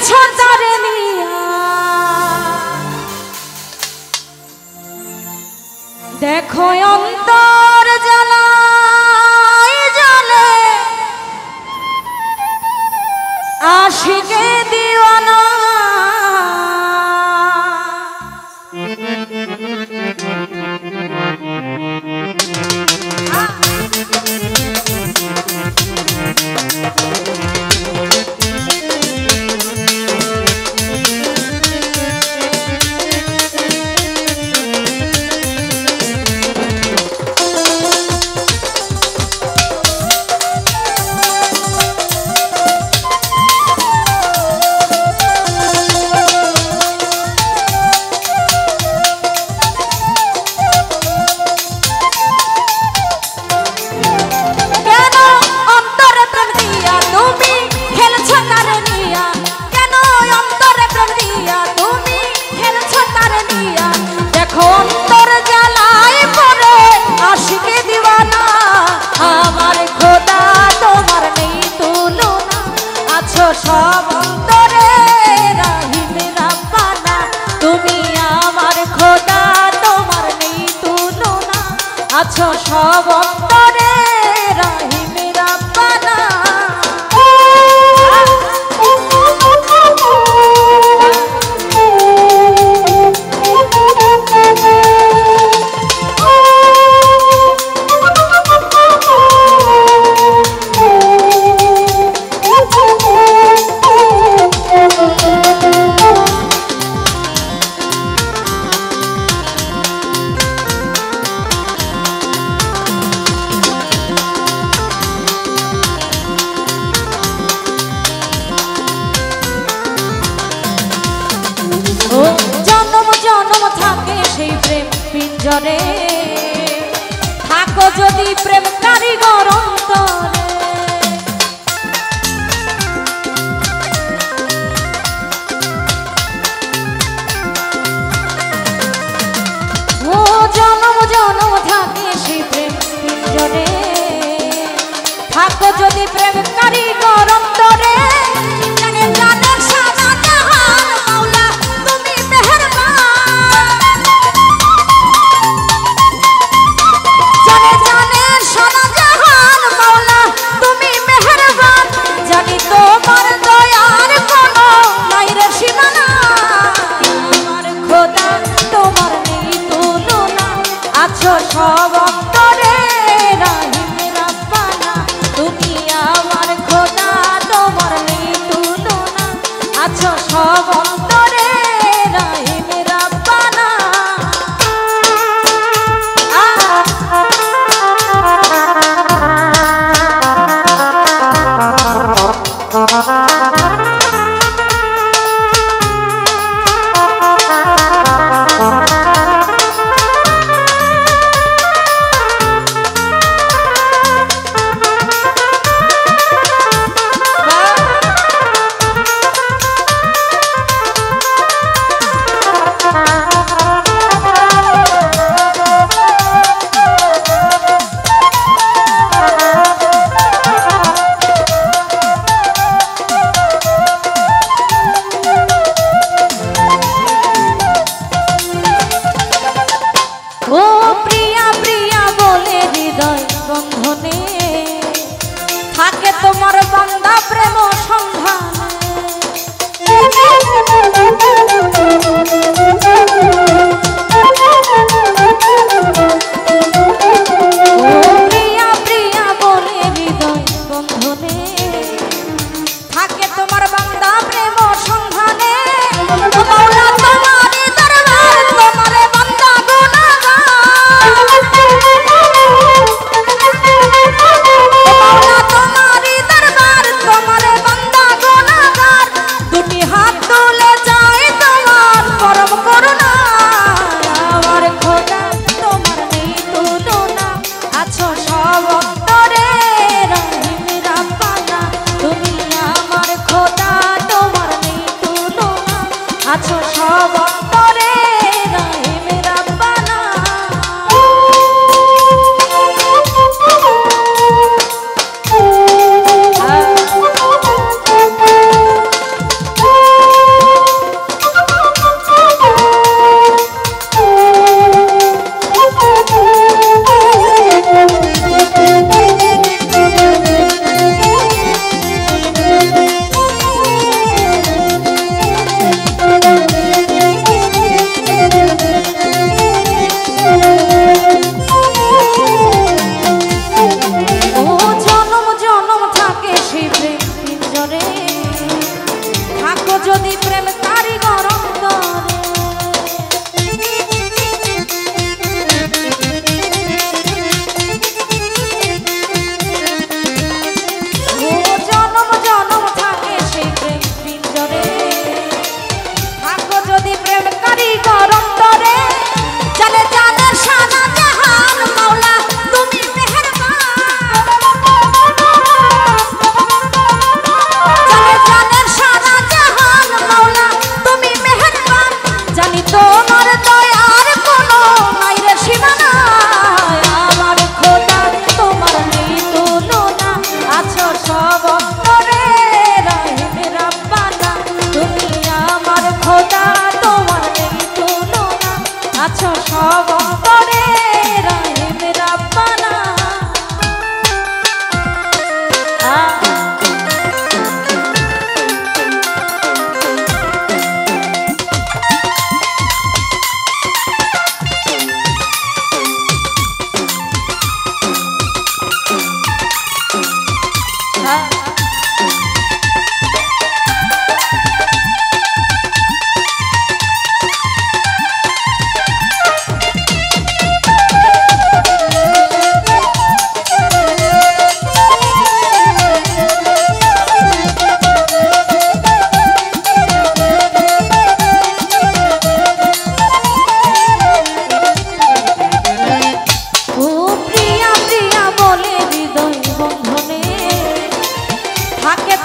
খেলছো তারে নিয়া দেখো অন্তর জ্বালায় জ্বলে আশিকে দিওয়ানা সব অন্তরে রহিম রাব্বানা তুমি আমার খোদা তোমার নেই তুলনা আছো সব অন্তরে রহিম রাব্বানা জনম জনম থাকে সেই প্রেম পিঞ্জরে থাকো যদি প্রেম কারিগর অন্তরে ও জনম জনম থাকে সেই প্রেম পিঞ্জরে থাকো যদি প্রেম কারিগর অন্তরে সব অন্তরে রহিম রাব্বানা তুমি আমার খোদা তোমার নেই তুলনা আছো সব অন্তরে রহিম রাব্বানা পিঞ্জরে থাকো যদি প্রেম কারিগর অন্তরে ও জনম জনম থাকে সেই প্রেম পিঞ্জরে থাকো যদি প্রেম কারিগর অন্তরে জানে জানের সারা জাহান মাওলা তুমি মেহেরবান জানে জানের সারা জাহান মাওলা তুমি মেহেরবান জানি তোমার দয়ার কোনো নাই রে সীমানা আমার খোদা তোমার নেই তুলনা আছো সব অন্তরে রহিম রাব্বানা তুমি আমার খোদা তোমার নেই তুলনা আছো সব অন্তরে রহিম রাব্বানা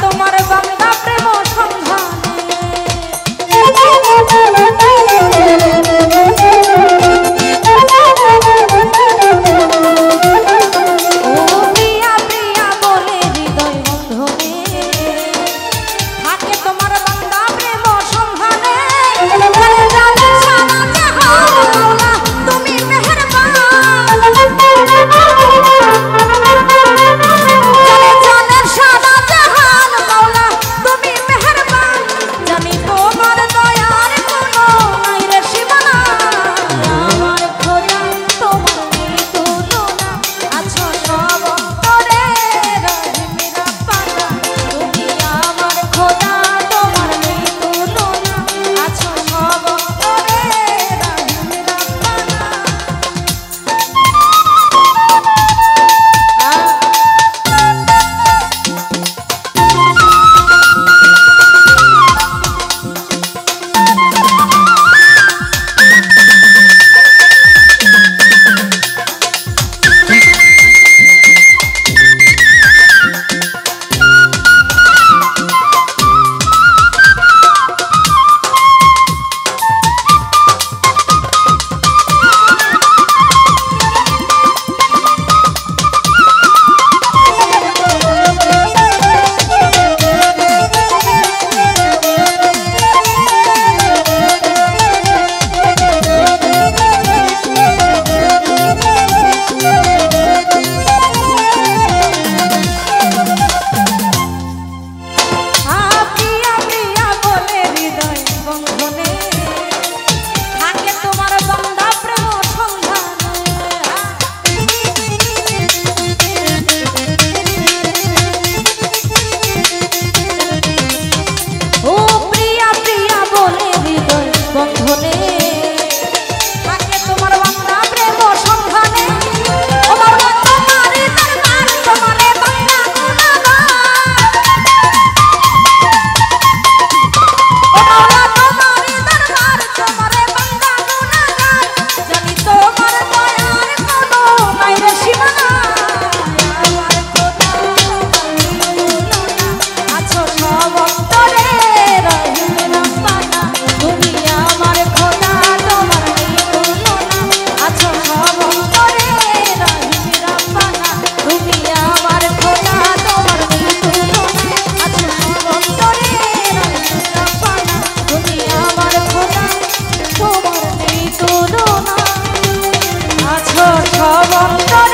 তোমার বান্দা প্রেম সব অন্তরে